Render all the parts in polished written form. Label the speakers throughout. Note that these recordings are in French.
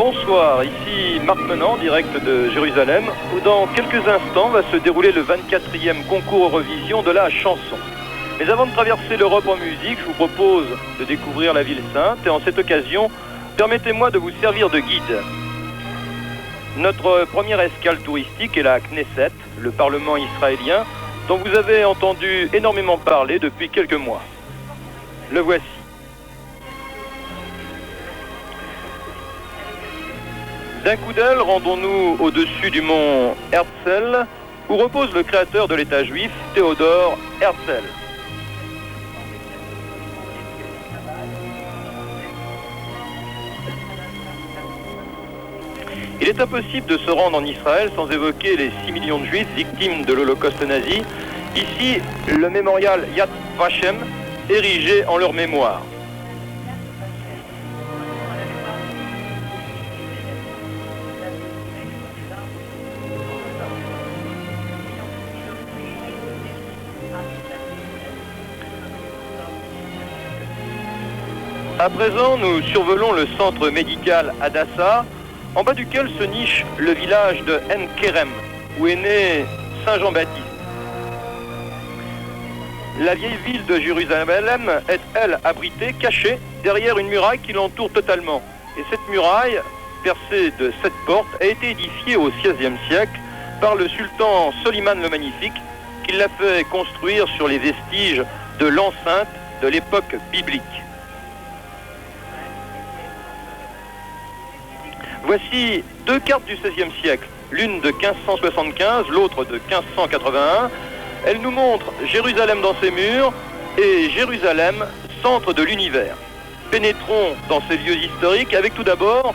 Speaker 1: Bonsoir, ici Marc Menant, direct de Jérusalem, où dans quelques instants va se dérouler le 24e concours Eurovision de la chanson. Mais avant de traverser l'Europe en musique, je vous propose de découvrir la ville sainte et en cette occasion, permettez-moi de vous servir de guide. Notre première escale touristique est la Knesset, le Parlement israélien, dont vous avez entendu énormément parler depuis quelques mois. Le voici. D'un coup d'œil, rendons-nous au-dessus du mont Herzl, où repose le créateur de l'État juif, Théodore Herzl. Il est impossible de se rendre en Israël sans évoquer les 6 millions de juifs victimes de l'Holocauste nazi. Ici, le mémorial Yad Vashem, érigé en leur mémoire. À présent, nous survolons le centre médical Hadassah, en bas duquel se niche le village de En Kerem, où est né Saint Jean-Baptiste. La vieille ville de Jérusalem est, elle, abritée, cachée, derrière une muraille qui l'entoure totalement. Et cette muraille, percée de 7 portes, a été édifiée au XVIe siècle par le sultan Soliman le Magnifique, qui l'a fait construire sur les vestiges de l'enceinte de l'époque biblique. Voici deux cartes du XVIe siècle, l'une de 1575, l'autre de 1581. Elles nous montrent Jérusalem dans ses murs et Jérusalem, centre de l'univers. Pénétrons dans ces lieux historiques avec tout d'abord,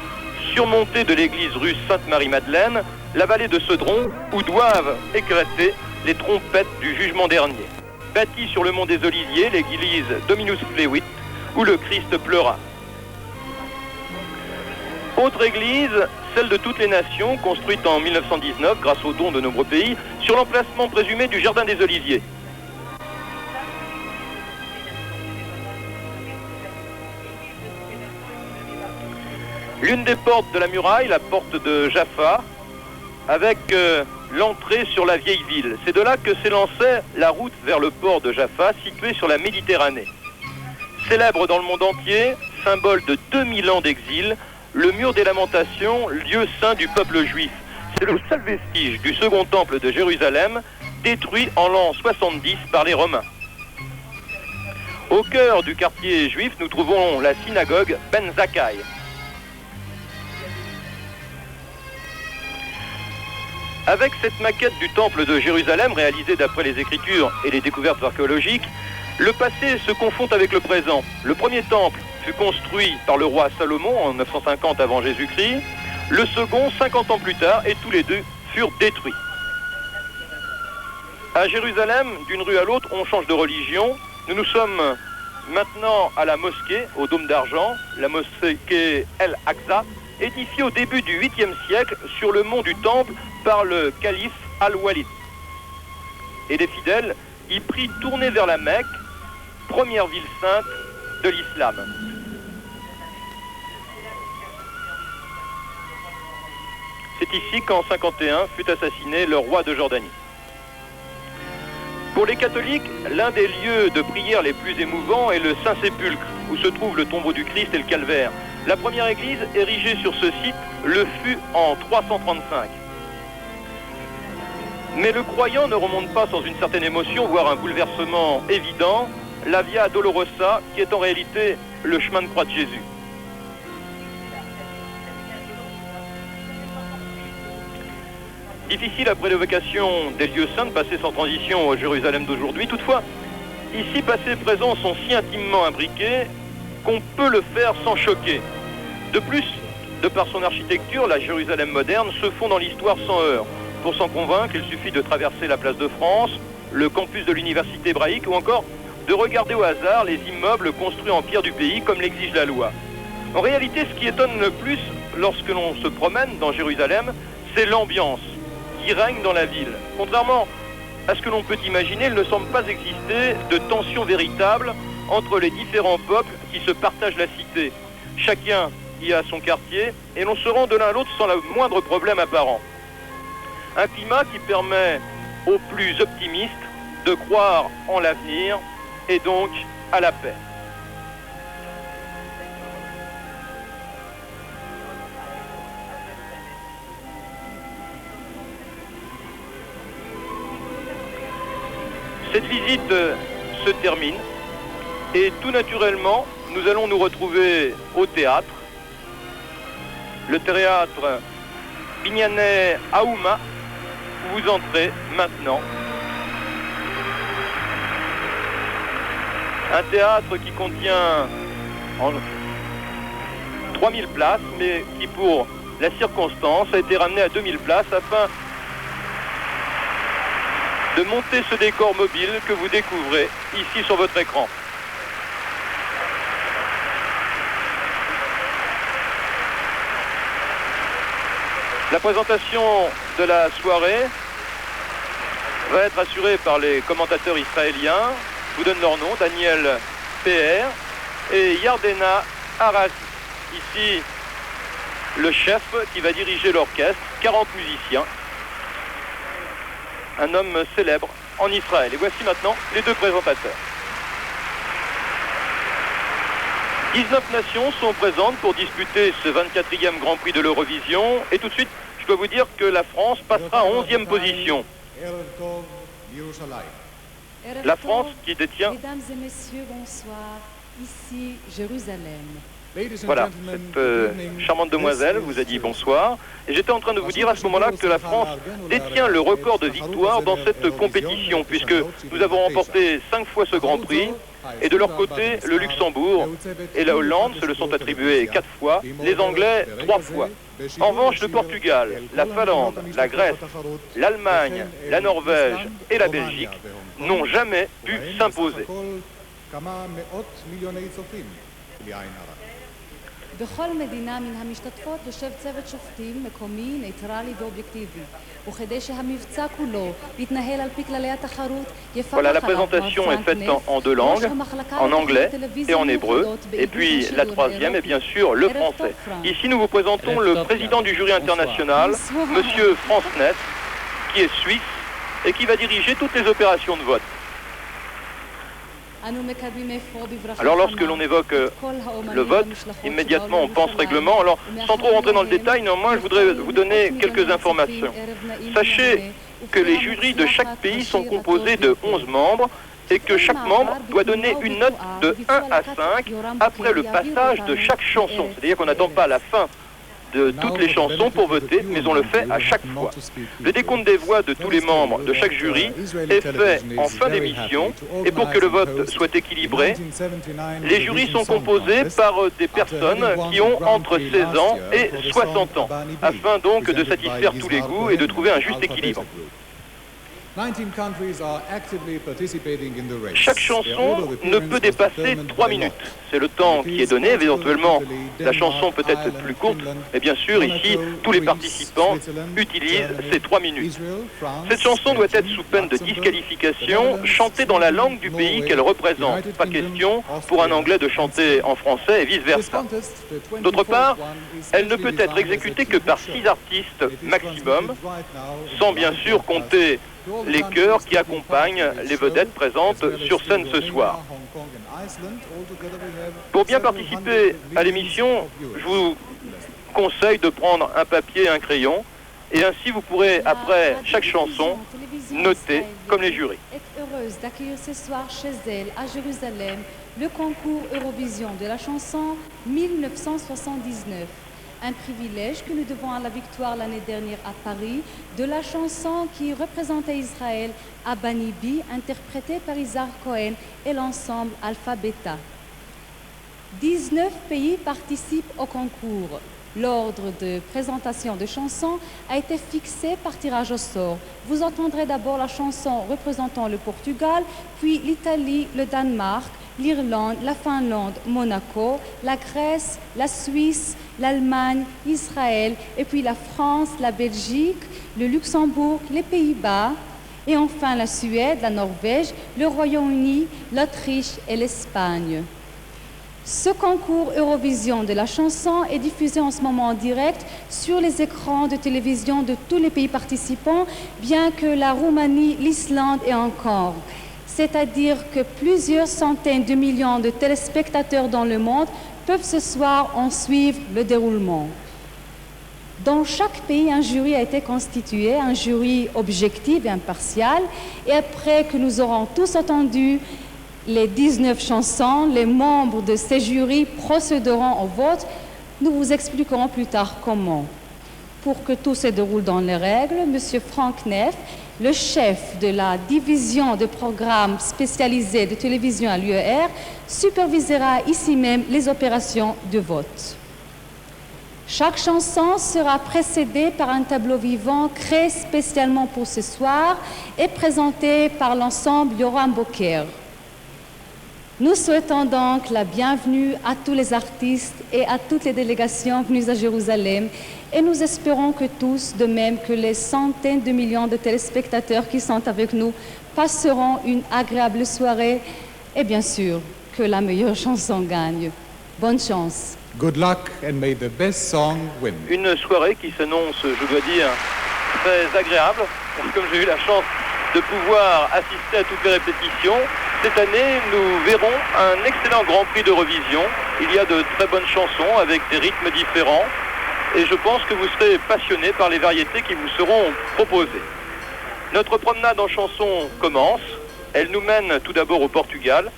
Speaker 1: surmontée de l'église rue Sainte-Marie-Madeleine, la vallée de Cédron, où doivent éclater les trompettes du jugement dernier. Bâtie sur le mont des Oliviers, l'église Dominus Flevit, où le Christ pleura. Autre église, celle de toutes les nations, construite en 1919 grâce aux dons de nombreux pays, sur l'emplacement présumé du Jardin des Oliviers. L'une des portes de la muraille, la porte de Jaffa, avec l'entrée sur la vieille ville. C'est de là que s'élançait la route vers le port de Jaffa, situé sur la Méditerranée. Célèbre dans le monde entier, symbole de 2000 ans d'exil, le mur des lamentations, lieu saint du peuple juif. C'est le seul vestige du second temple de Jérusalem, détruit en l'an 70 par les Romains. Au cœur du quartier juif, nous trouvons la synagogue Ben Zakkai. Avec cette maquette du temple de Jérusalem, réalisée d'après les Écritures et les découvertes archéologiques, le passé se confond avec le présent. Le premier temple fut construit par le roi Salomon en 950 avant Jésus-Christ, le second 50 ans plus tard, et tous les deux furent détruits. À Jérusalem, d'une rue à l'autre, on change de religion. Nous sommes maintenant à la mosquée, au Dôme d'Argent, la mosquée El Aqsa, édifiée au début du 8e siècle sur le mont du Temple par le calife Al-Walid. Et les fidèles y prient tourner vers la Mecque, première ville sainte de l'islam. C'est ici qu'en 51 fut assassiné le roi de Jordanie. Pour les catholiques, l'un des lieux de prière les plus émouvants est le Saint-Sépulcre, où se trouve le tombeau du Christ et le calvaire. La première église érigée sur ce site le fut en 335. Mais le croyant ne remonte pas sans une certaine émotion, voire un bouleversement évident, la Via Dolorosa, qui est en réalité le chemin de croix de Jésus. Difficile après l'évocation des lieux saints de passer sans transition au Jérusalem d'aujourd'hui. Toutefois, ici, passé et présent sont si intimement imbriqués qu'on peut le faire sans choquer. De plus, de par son architecture, la Jérusalem moderne se fond dans l'histoire sans heurts. Pour s'en convaincre, il suffit de traverser la place de France, le campus de l'université hébraïque ou encore de regarder au hasard les immeubles construits en pierre du pays comme l'exige la loi. En réalité, ce qui étonne le plus lorsque l'on se promène dans Jérusalem, c'est l'ambiance qui règne dans la ville. Contrairement à ce que l'on peut imaginer, il ne semble pas exister de tension véritable entre les différents peuples qui se partagent la cité. Chacun y a son quartier et l'on se rend de l'un à l'autre sans le moindre problème apparent. Un climat qui permet aux plus optimistes de croire en l'avenir et donc à la paix. Cette visite se termine et tout naturellement, nous allons nous retrouver au théâtre. Le théâtre Bignane Aouma, où vous entrez maintenant. Un théâtre qui contient 3000 places, mais qui pour la circonstance a été ramené à 2000 places afin de monter ce décor mobile que vous découvrez ici sur votre écran. La présentation de la soirée va être assurée par les commentateurs israéliens. Je vous donne leur nom, Daniel PR et Yardena Arazi. Ici, le chef qui va diriger l'orchestre, 40 musiciens. Un homme célèbre en Israël. Et voici maintenant les deux présentateurs. 19 nations sont présentes pour disputer ce 24e Grand Prix de l'Eurovision. Et tout de suite, je dois vous dire que la France passera en 11e position. La France qui détient...
Speaker 2: Mesdames et messieurs, bonsoir. Ici, Jérusalem.
Speaker 1: Voilà, cette charmante demoiselle vous a dit bonsoir. Et j'étais en train de vous dire à ce moment-là que la France détient le record de victoire dans cette compétition, puisque nous avons remporté 5 fois ce Grand Prix. Et de leur côté, le Luxembourg et la Hollande se le sont attribués 4 fois, les Anglais 3 fois. En revanche, le Portugal, la Finlande, la Grèce, l'Allemagne, la Norvège et la Belgique n'ont jamais pu s'imposer.
Speaker 2: בכל מדינה מן המשתתפות יושב צוות שופטים מקומי, ניטרלי ואובייקטיבי. וכדי שהמבצע כולו יתנהל על פי כללי התחרות,
Speaker 1: Voilà, la présentation est faite en deux langues, en anglais et en hébreu. Et puis la troisième est bien sûr le français. Ici, nous vous présentons le président du jury international, Monsieur Francenet, qui est suisse et qui va diriger toutes les opérations de vote. Alors lorsque l'on évoque le vote, immédiatement on pense règlement. Alors sans trop rentrer dans le détail, néanmoins je voudrais vous donner quelques informations. Sachez que les jurys de chaque pays sont composés de 11 membres et que chaque membre doit donner une note de 1 à 5 après le passage de chaque chanson. C'est-à-dire qu'on n'attend pas la fin de toutes les chansons pour voter, mais on le fait à chaque fois. Le décompte des voix de tous les membres de chaque jury est fait en fin d'émission, et pour que le vote soit équilibré, les jurys sont composés par des personnes qui ont entre 16 ans et 60 ans, afin donc de satisfaire tous les goûts et de trouver un juste équilibre. Chaque chanson ne peut dépasser 3 minutes. C'est le temps qui est donné. Éventuellement, la chanson peut être plus courte. Et bien sûr, ici, tous les participants utilisent ces 3 minutes. Cette chanson doit être sous peine de disqualification, chantée dans la langue du pays qu'elle représente. Pas question pour un Anglais de chanter en français et vice-versa. D'autre part, elle ne peut être exécutée que par 6 artistes maximum, sans bien sûr compter les chœurs qui accompagnent les vedettes présentes sur scène ce soir. Pour bien participer à l'émission, je vous conseille de prendre un papier et un crayon, et ainsi vous pourrez, après chaque chanson, noter comme les jurys.
Speaker 2: Est heureuse d'accueillir ce soir chez elle, à Jérusalem, le concours Eurovision de la chanson 1979. Un privilège que nous devons à la victoire l'année dernière à Paris de la chanson qui représentait Israël à Banibi, interprétée par Isaac Cohen et l'ensemble Alpha Beta. 19 pays participent au concours. L'ordre de présentation de chansons a été fixé par tirage au sort. Vous entendrez d'abord la chanson représentant le Portugal, puis l'Italie, le Danemark, l'Irlande, la Finlande, Monaco, la Grèce, la Suisse, l'Allemagne, Israël, et puis la France, la Belgique, le Luxembourg, les Pays-Bas, et enfin la Suède, la Norvège, le Royaume-Uni, l'Autriche et l'Espagne. Ce concours Eurovision de la chanson est diffusé en ce moment en direct sur les écrans de télévision de tous les pays participants, bien que la Roumanie, l'Islande et encore. C'est-à-dire que plusieurs centaines de millions de téléspectateurs dans le monde peuvent ce soir en suivre le déroulement. Dans chaque pays, un jury a été constitué, un jury objectif et impartial. Et après que nous aurons tous entendu les 19 chansons, les membres de ces jurys procéderont au vote. Nous vous expliquerons plus tard comment. Pour que tout se déroule dans les règles, M. Franck Neff, le chef de la division de programmes spécialisés de télévision à l'UER, supervisera ici même les opérations de vote. Chaque chanson sera précédée par un tableau vivant créé spécialement pour ce soir et présenté par l'ensemble Yoram Boker. Nous souhaitons donc la bienvenue à tous les artistes et à toutes les délégations venues à Jérusalem et nous espérons que tous, de même que les centaines de millions de téléspectateurs qui sont avec nous, passeront une agréable soirée et bien sûr que la meilleure chanson gagne. Bonne chance.
Speaker 3: Good luck and may the best song win.
Speaker 1: Une soirée qui s'annonce, je dois dire, très agréable. Comme j'ai eu la chance de pouvoir assister à toutes les répétitions, cette année, nous verrons un excellent Grand Prix d'Eurovision. Il y a de très bonnes chansons avec des rythmes différents. Et je pense que vous serez passionnés par les variétés qui vous seront proposées. Notre promenade en chanson commence. Elle nous mène tout d'abord au Portugal,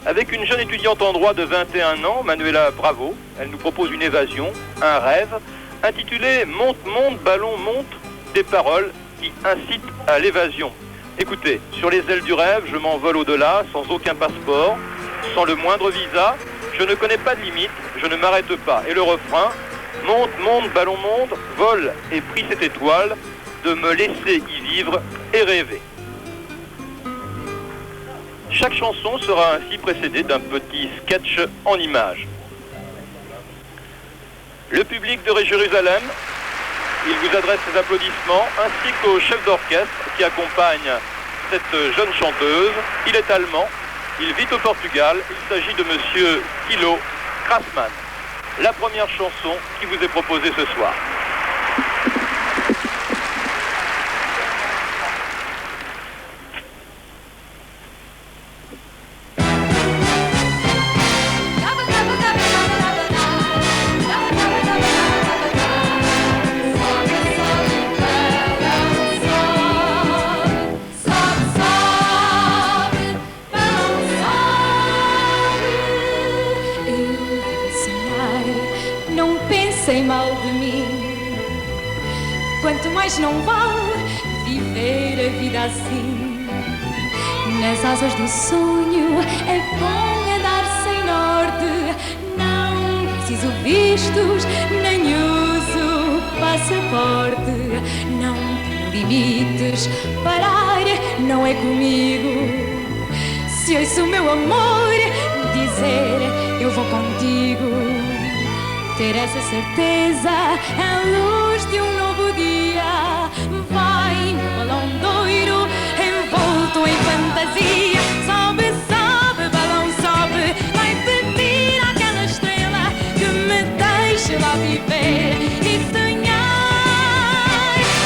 Speaker 1: avec une jeune étudiante en droit de 21 ans, Manuela Bravo. Elle nous propose une évasion, un rêve, intitulé « Monte, monte, ballon, monte », des paroles qui incitent à l'évasion. Écoutez, sur les ailes du rêve, je m'envole au-delà, sans aucun passeport, sans le moindre visa, je ne connais pas de limite, je ne m'arrête pas. Et le refrain, « Monte, monte, ballon, monte, vole et prie cette étoile, de me laisser y vivre et rêver ». Chaque chanson sera ainsi précédée d'un petit sketch en images. Le public de Jérusalem, il vous adresse ses applaudissements, ainsi qu'au chef d'orchestre qui accompagne cette jeune chanteuse. Il est allemand, il vit au Portugal, il s'agit de monsieur Thilo Krasman. La première chanson qui vous est proposée ce soir.
Speaker 4: Mal de mim, quanto mais não vale viver a vida assim. Nas asas do sonho é bom andar sem norte. Não preciso vistos, nem uso passaporte. Não tenho limites, parar não é comigo. Se ouço o meu amor dizer eu vou contigo, ter essa certeza, a luz de um novo dia. Vai no balão doiro, envolto em fantasia. Sobe, sobe, balão sobe, vai pedir àquela estrela que me deixe lá viver e sonhar.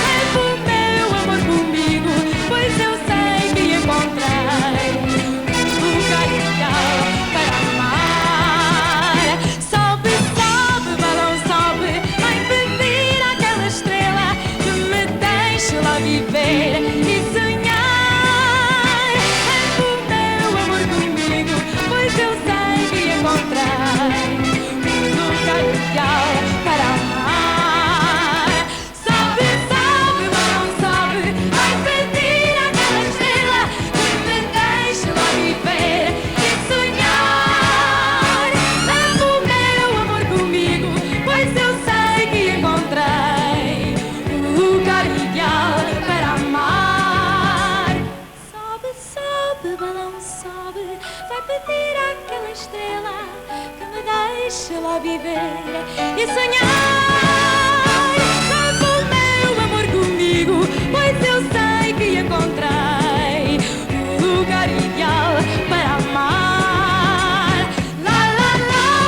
Speaker 4: Leva o meu amor comigo, pois eu sei que encontrei um lugar ideal para amar. Sobe, viver e sonhar. Leva o meu amor comigo, pois eu sei que encontrei um lugar ideal para amar. Sobe, sobe, balão sobe, vai pedir àquela estrela que me deixe lá viver e sonhar. Leva o meu amor comigo, pois eu sei que encontrei um lugar ideal para amar. Sobe, sobe, balão sobe, vai pedir àquela estrela que me deixe lá viver e sonhar. Leva o meu amor comigo, pois eu sei que encontrei um lugar ideal para amar. La, la, la.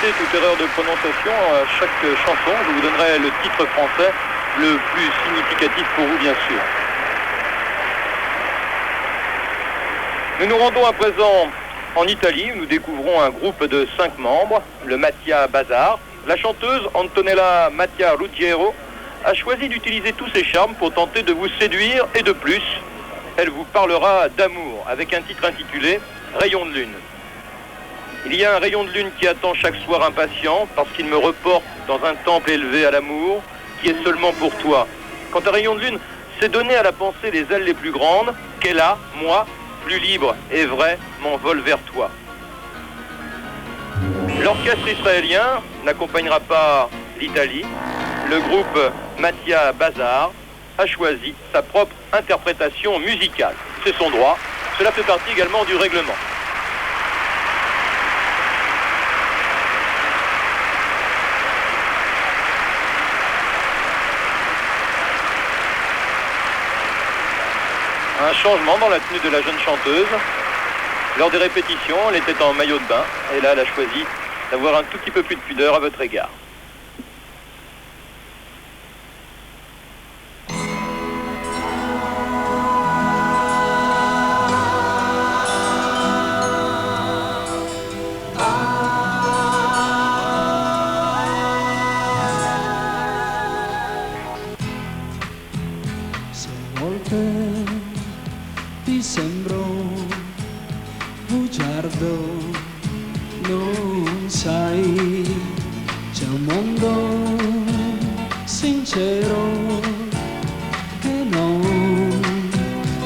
Speaker 1: éviter toute erreur de prononciation, à chaque chanson, je vous donnerai le titre français le plus significatif pour vous, bien sûr. Nous nous rendons à présent en Italie, où nous découvrons un groupe de 5 membres, le Mattia Bazar. La chanteuse Antonella Mattia Ruggiero a choisi d'utiliser tous ses charmes pour tenter de vous séduire et de plus. Elle vous parlera d'amour avec un titre intitulé « Rayon de lune ». Il y a un rayon de lune qui attend chaque soir impatient parce qu'il me reporte dans un temple élevé à l'amour qui est seulement pour toi. Quant à rayon de lune, c'est donner à la pensée les ailes les plus grandes qu'elle a, moi, plus libre et vrai, m'envole vers toi. L'orchestre israélien n'accompagnera pas l'Italie. Le groupe Mattia Bazar a choisi sa propre interprétation musicale. C'est son droit. Cela fait partie également du règlement. Un changement dans la tenue de la jeune chanteuse. Lors des répétitions, elle était en maillot de bain et là, elle a choisi d'avoir un tout petit peu plus de pudeur à votre égard.
Speaker 5: Ti sembro bugiardo, non sai, c'è un mondo sincero che non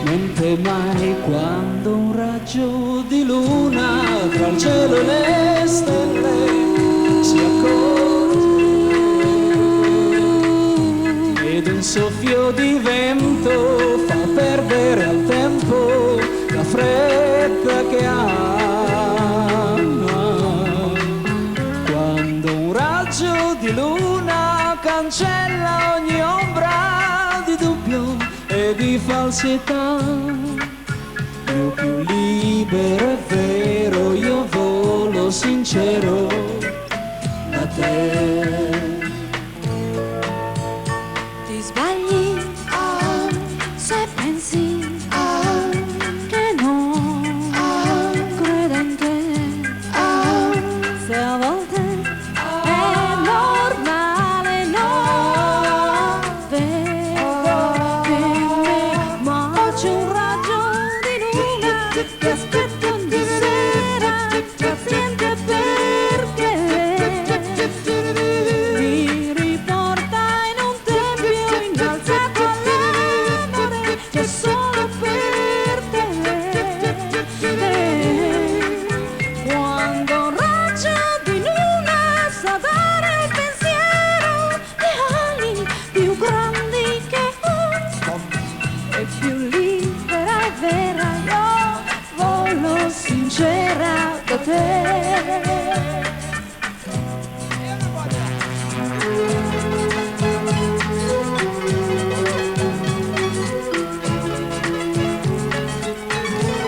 Speaker 5: mente mai quando un raggio di luna tra il cielo e le stelle si accorge ed un soffio di vento fa perdere al tempo la fretta che ha. Quando un raggio di luna cancella ogni ombra di dubbio e di falsità, più libero è vero, io volo sincero da te.
Speaker 4: Ti sbagli se pensi che non credo in te, se a volte è normale non vedo che me, ma c'è un raggio di luna che aspetta ogni sera, paziente perché mi riporta in un tempio innalzato all'amore che è solo per te. Quando un raggio di luna sa dare il pensiero le ali più grandi che ho e più libera e vera io volo sincera da te.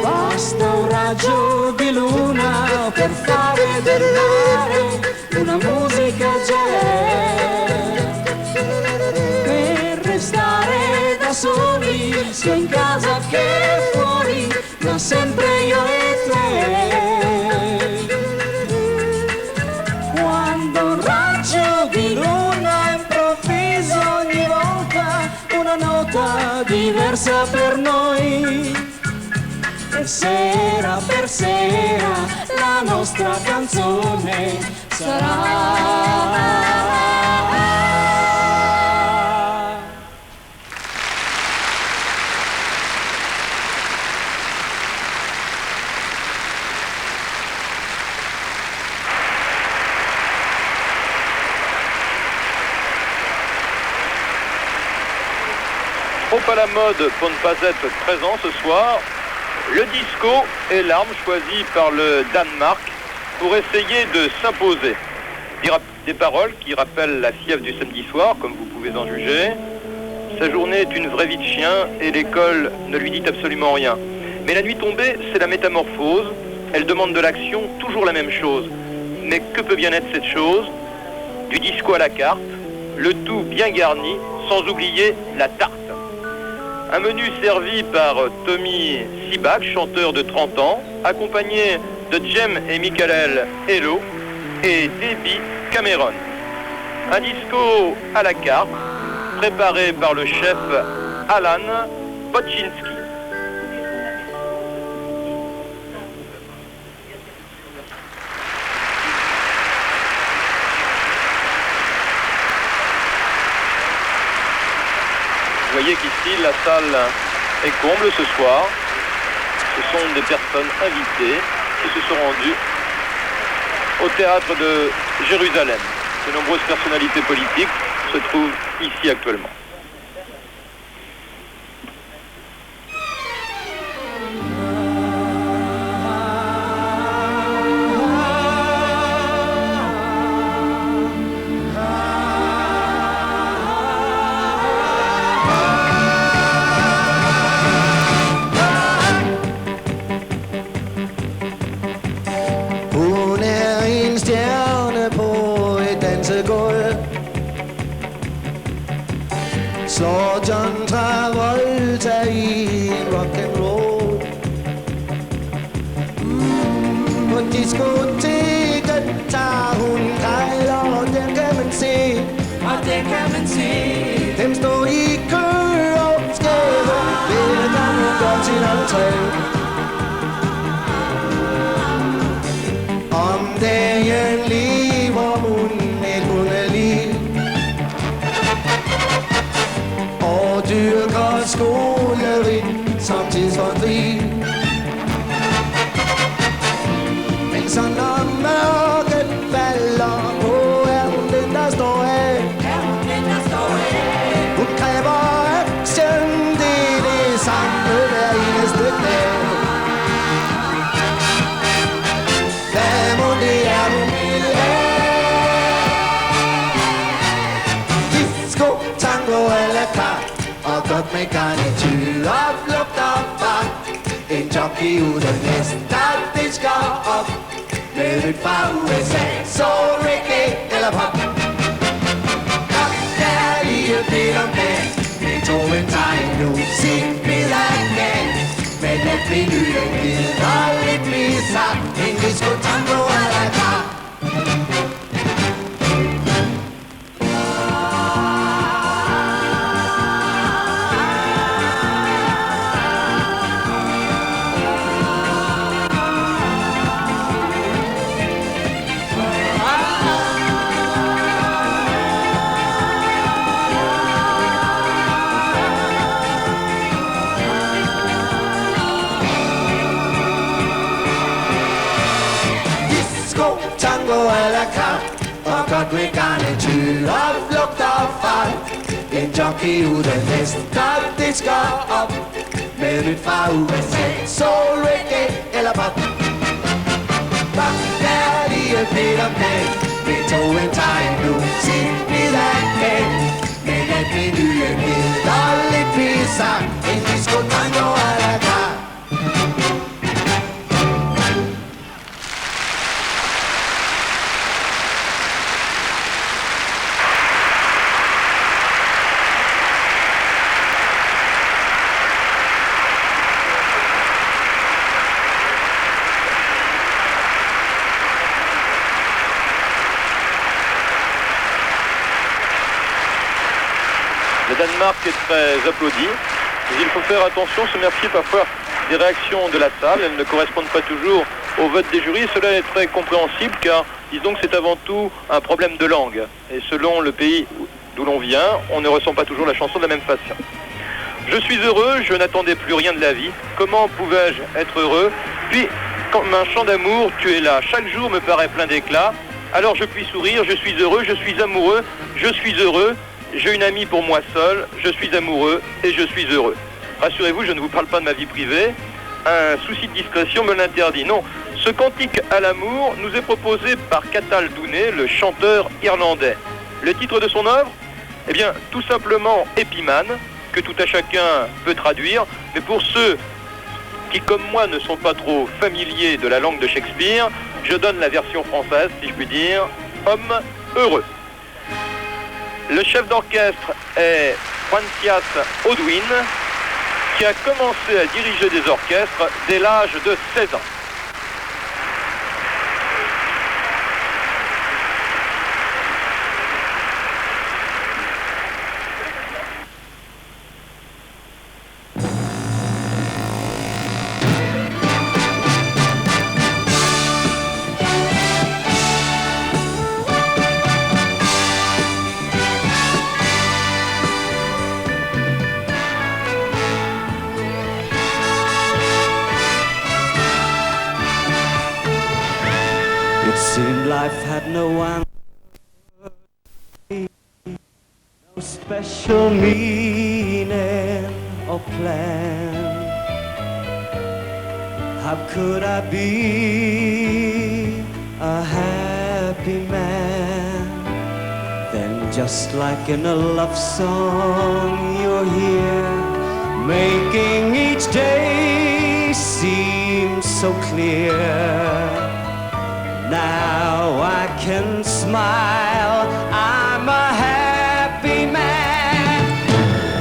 Speaker 5: Basta un raggio di luna per fare del mare una musica jazz, per restare da soli sia in casa che fuori, ma sempre io e te. Quando un raggio di luna improvviso ogni volta una nota diversa per noi, e sera per sera la nostra canzone sarà.
Speaker 1: Trop à la mode pour ne pas être présent ce soir, le disco est l'arme choisie par le Danemark pour essayer de s'imposer. Des paroles qui rappellent la fièvre du samedi soir, comme vous pouvez en juger. Sa journée est une vraie vie de chien et l'école ne lui dit absolument rien. Mais la nuit tombée, c'est la métamorphose. Elle demande de l'action, toujours la même chose. Mais que peut bien être cette chose? Du disco à la carte, le tout bien garni, sans oublier la tarte. Un menu servi par Tommy Sibach, chanteur de 30 ans, accompagné de Jem et Michael Hello et Debbie Cameron. Un disco à la carte, préparé par le chef Alan Podzinski. Vous voyez qu'ici, la salle est comble ce soir. Ce sont des personnes invitées qui se sont rendues au théâtre de Jérusalem. De nombreuses personnalités politiques se trouvent ici actuellement.
Speaker 6: Slår John Travolta i rock and roll. På diskoteket tager hun kejler, og den kan man se. Og den kan man se. Dem står i kø og skæver, hver gang hun går til entré. Om dagen lever hun et hundeliv og dyrker skoleri som tidsfordriv. Men så når mørket falder på, er hun den, der står af. Hun kræver action, det er det samme hver eneste dag. Hvad må det er, hun vil have? Disco, tango eller carte, og godt med garnityr, oplugt og fart. En jockey uden næst, der disker op med nyt fra USA, soul, reggae eller pop. Nok kærlige Peter Pan, Beethoven tager en musik med again. Med lidt menuen givet og lidt misa, en disco, tango eller carte. Tango à la carte, og godt med garnityr, oplugt og fart. En jockey uden hest, der disker op med nyt fra USA, soul, reggae eller pop. Nok kærlige Peter Pan, Beethoven tager en musik med again. Men at menuen givet og lidt pizza, en disco tango à la carte.
Speaker 1: Le Danemark est très applaudi, mais il faut faire attention, se méfier parfois des réactions de la salle. Elles ne correspondent pas toujours au vote des jurys. Cela est très compréhensible car disons que c'est avant tout un problème de langue. Et selon le pays d'où l'on vient, on ne ressent pas toujours la chanson de la même façon. Je suis heureux, je n'attendais plus rien de la vie. Comment pouvais-je être heureux? Puis, comme un chant d'amour, tu es là. Chaque jour me paraît plein d'éclat. Alors je puis sourire, je suis heureux, je suis amoureux, je suis heureux. J'ai une amie pour moi seul, je suis amoureux et je suis heureux. Rassurez-vous, je ne vous parle pas de ma vie privée. Un souci de discrétion me l'interdit. Non, ce cantique à l'amour nous est proposé par Cathal Dounet, le chanteur irlandais. Le titre de son œuvre? Eh bien, tout simplement Epiman, que tout à chacun peut traduire. Mais pour ceux qui, comme moi, ne sont pas trop familiers de la langue de Shakespeare, Je donne la version française, si je puis dire, Homme heureux. Le chef d'orchestre est Francias Audouin, qui a commencé à diriger des orchestres dès l'âge de 16 ans.
Speaker 6: It seemed life had no answer, no special meaning or plan. How could I be a happy man? Then just like in a love song, you're here, making each day seem so clear. Now I can smile, I'm a happy man.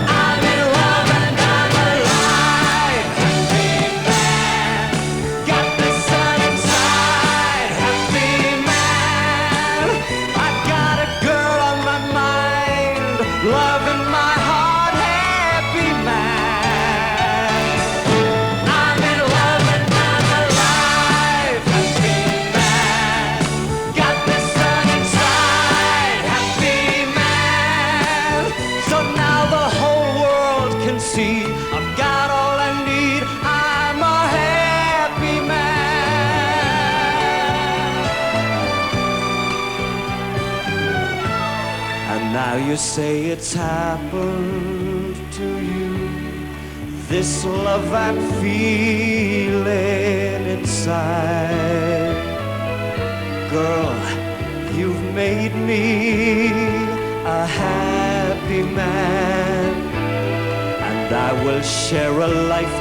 Speaker 6: I'm in love and I'm alive, happy man. Got the sun inside, happy man. I've got a girl on my mind, love in my heart, happy man. I'm in love and I'm alive, happy man. Got the sun inside, happy man. So now the whole world can see I've got all I need, I'm a happy man. And now you say it's happened to you, this love I'm feeling inside. Girl, you've made me a happy man, and I will share a life